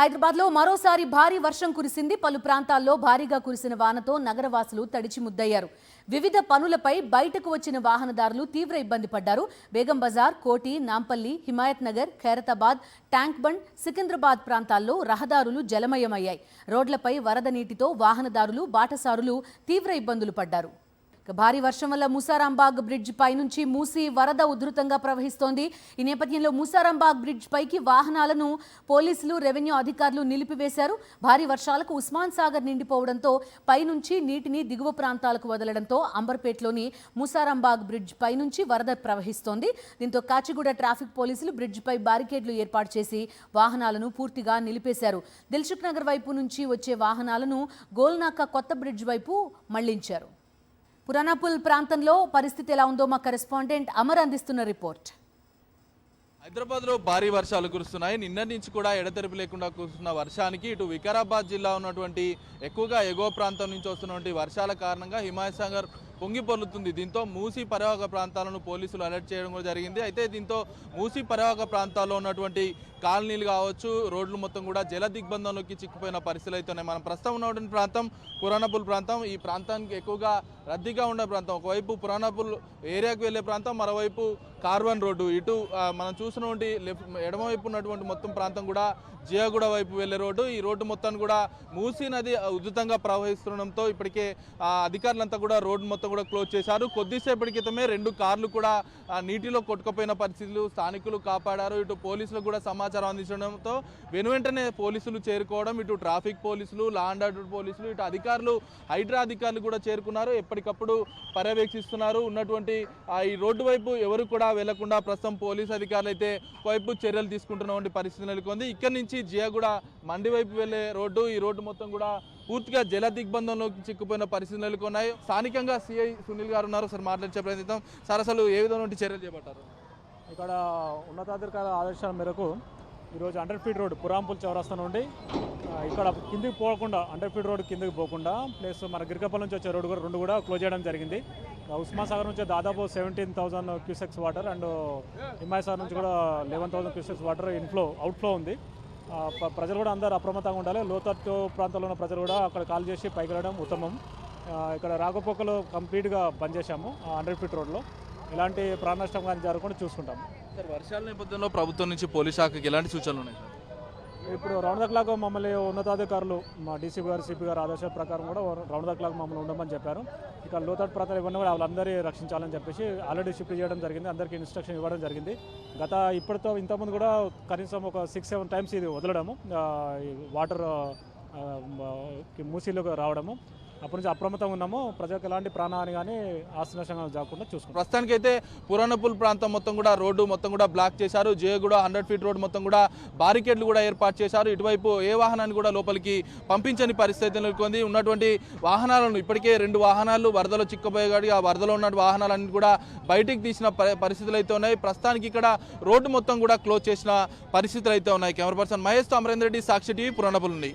హైదరాబాద్లో మరోసారి భారీ వర్షం కురిసింది. పలు ప్రాంతాల్లో భారీగా కురిసిన వానతో నగరవాసులు తడిచి ముద్దయ్యారు. వివిధ పనులపై బయటకు వచ్చిన వాహనదారులు తీవ్ర ఇబ్బంది పడ్డారు. బేగం బజార్, కోటి, నాంపల్లి, హిమాయత్ నగర్, ఖైరతాబాద్, ట్యాంక్ బండ్, సికింద్రాబాద్ ప్రాంతాల్లో రహదారులు జలమయమయ్యాయి. రోడ్లపై వరద నీటితో వాహనదారులు, బాటసారులు తీవ్ర ఇబ్బందులు పడ్డారు. భారీ వర్షం వల్ల మూసారాంబాగ్ బ్రిడ్జ్ పై నుంచి మూసి వరద ఉధృతంగా ప్రవహిస్తోంది. ఈ నేపథ్యంలో మూసారాంబాగ్ బ్రిడ్జ్ పైకి వాహనాలను పోలీసులు, రెవెన్యూ అధికారులు నిలిపివేశారు. భారీ వర్షాలకు ఉస్మాన్ సాగర్ నిండిపోవడంతో పైనుంచి నీటిని దిగువ ప్రాంతాలకు వదలడంతో అంబర్పేటలోని మూసారాంబాగ్ బ్రిడ్జ్ పై నుంచి వరద ప్రవహిస్తోంది. దీంతో కాచిగూడ ట్రాఫిక్ పోలీసులు బ్రిడ్జ్ పై బారికేడ్లు ఏర్పాటు చేసి వాహనాలను పూర్తిగా నిలిపేశారు. దిల్సుఖ్ నగర్ వైపు నుంచి వచ్చే వాహనాలను గోల్నాకా కొత్త బ్రిడ్జ్ వైపు మళ్లించారు. పురానాపుల్ ప్రాంతంలో పరిస్థితి ఎలా ఉందో మా కరెస్పాండెంట్ అమర్ అందిస్తున్న రిపోర్ట్. హైదరాబాద్లో భారీ వర్షాలు కురుస్తున్నాయి. నిన్న నుంచి కూడా ఎడతెరిపి లేకుండా కురుస్తున్న వర్షానికి ఇటు వికారాబాద్ జిల్లా ఉన్నటువంటి ఎక్కువగా ఎగువ ప్రాంతం నుంచి వస్తున్నటువంటి వర్షాల కారణంగా హిమాయత్ సాగర్ పొంగి పొర్లుతుంది. దీంతో మూసీ పరివాహక ప్రాంతాలను పోలీసులు అలర్ట్ చేయడం కూడా జరిగింది. అయితే దీంతో మూసీ పరివాహక ప్రాంతాల్లో ఉన్నటువంటి కాలనీలు కావచ్చు, రోడ్లు మొత్తం కూడా జల దిగ్బంధంలోకి చిక్కుపోయిన పరిస్థితులు అయితే ఉన్నాయి. మనం ప్రస్తుతం ఉన్నటువంటి ప్రాంతం పురానాపుల్ ప్రాంతం. ఈ ప్రాంతానికి ఎక్కువగా రద్దీగా ఉండే ప్రాంతం. ఒకవైపు పురానాపుల్ ఏరియాకు వెళ్ళే ప్రాంతం, మరోవైపు కార్బన్ రోడ్డు. ఇటు మనం చూసినటువంటి ఎడమవైపు ఉన్నటువంటి మొత్తం ప్రాంతం కూడా జియాగూడ వైపు వెళ్లే రోడ్డు. ఈ రోడ్డు మొత్తాన్ని కూడా మూసీ నది ఉధృతంగా ప్రవహిస్తుండడంతో ఇప్పటికే అధికారులంతా కూడా రోడ్డు మొత్తం కూడా క్లోజ్ చేశారు. కొద్దిసేపటి క్రితమే 2 కార్లు కూడా నీటిలో కొట్టుకుపోయిన పరిస్థితులు స్థానికులు కాపాడారు. ఇటు పోలీసులకు కూడా సమాచారం అందించడంతో వెనువెంటనే పోలీసులు చేరుకోవడం, ఇటు ట్రాఫిక్ పోలీసులు, లా అండ్ ఆర్డర్ పోలీసులు, ఇటు అధికారులు, హైడ్రా అధికారులు కూడా చేరుకున్నారు. ఎప్పటికప్పుడు పర్యవేక్షిస్తున్నారు. ఉన్నటువంటి ఈ రోడ్డు వైపు ఎవరు కూడా వెళ్లకుండా ప్రస్తుతం పోలీసు అధికారులు అయితే వైపు చర్యలు తీసుకుంటున్నటువంటి పరిస్థితి నెలకొంది. ఇక్కడి నుంచి జియాగూడ మండి వైపు వెళ్లే రోడ్డు, ఈ రోడ్డు మొత్తం కూడా పూర్తిగా జల దిగ్బంధంలోకి చిక్కుపోయిన పరిస్థితులు నెలకొన్నాయి. స్థానికంగా సిఐ సునీల్ గారు ఉన్నారు. సార్ మాట్లాడే ప్రయత్నిద్దాం. సార్, అసలు ఏ విధమైన చర్యలు చేపట్టారు? ఇక్కడ ఉన్నతాధికారుల ఆదేశాల మేరకు ఈరోజు 100 ఫీట్ రోడ్ పురాంపుల్ చౌరస్తా నుండి ఇక్కడ కిందికి పోకుండా 100 ఫీట్ రోడ్ కిందికి పోకుండా ప్లస్ మన గిరికపల్లి నుంచి వచ్చే రోడ్డు కూడా 2 కూడా క్లోజ్ చేయడం జరిగింది. ఉస్మాన్ సాగర్ నుంచి దాదాపు 17,000 cusecs water and Himayat Sagar నుంచి కూడా 11,000 క్యూసెక్స్ వాటర్ అవుట్ఫ్లో ఉంది. ప్రజలు కూడా అందరూ అప్రమత్తంగా ఉండాలి. లోతట్టు ప్రాంతంలో ఉన్న ప్రజలు కూడా అక్కడ కాల్ చేసి పైకి వెళ్ళడం ఉత్తమం. ఇక్కడ రాకపోకలు కంప్లీట్గా బంద్ చేశాము. 100 ఫీట్ రోడ్లో ఎలాంటి ప్రాణ నష్టం కానీ జరగకుండా చూసుకుంటాము. సార్, వర్షాల నేపథ్యంలో ప్రభుత్వం నుంచి పోలీస్ శాఖకి ఎలాంటి సూచనలు ఉన్నాయి? ఇప్పుడు రౌండ్ ద క్లాక్ మమ్మల్ని ఉన్నతాధికారులు మా డీసీ గారు, సిపి గారు ఆదేశాల ప్రకారం కూడా రౌండ్ ద క్లాక్ మమ్మల్ని ఉండమని చెప్పారు. ఇక లోతట్టు ప్రాంతాలు ఇవన్నీ కూడా వాళ్ళందరూ రక్షించాలని చెప్పేసి ఆల్రెడీ షిఫ్ట్ చేయడం జరిగింది. అందరికీ ఇన్స్ట్రక్షన్ ఇవ్వడం జరిగింది. ఇంతకుముందు కూడా కనీసం ఒక 6-7 టైమ్స్ ఇది వదలడము, వాటర్ మూసీలోకి రావడము. అప్పటి నుంచి అప్రమత్తంగా ఉన్నాము. ప్రజలకు ఎలాంటి ప్రాణహాని కానీ ఆస్తి నష్టం జరగకుండా చూసుకుంటాం. ప్రస్తుతానికైతే పురానాపుల్ ప్రాంతం మొత్తం కూడా రోడ్డు మొత్తం కూడా బ్లాక్ చేశారు. జియాగూడ 100 ఫీట్ రోడ్ మొత్తం కూడా బారికేడ్లు కూడా ఏర్పాటు చేశారు. ఇటువైపు ఏ వాహనాన్ని కూడా లోపలికి పంపించని పరిస్థితి నెలకొంది. ఉన్నటువంటి వాహనాలను ఇప్పటికే 2 వాహనాలు వరదలో చిక్కుపోయేగాడి ఆ వరదలో ఉన్న వాహనాలన్నీ కూడా బయటికి తీసిన పరిస్థితులు అయితే ఉన్నాయి. ప్రస్తుతానికి ఇక్కడ రోడ్డు మొత్తం కూడా క్లోజ్ చేసిన పరిస్థితులు అయితే ఉన్నాయి. కెమెరా పర్సన్ మహేష్ తో అమరేందర్ రెడ్డి, సాక్షి టీవీ, పురానాపుల్ నుండి.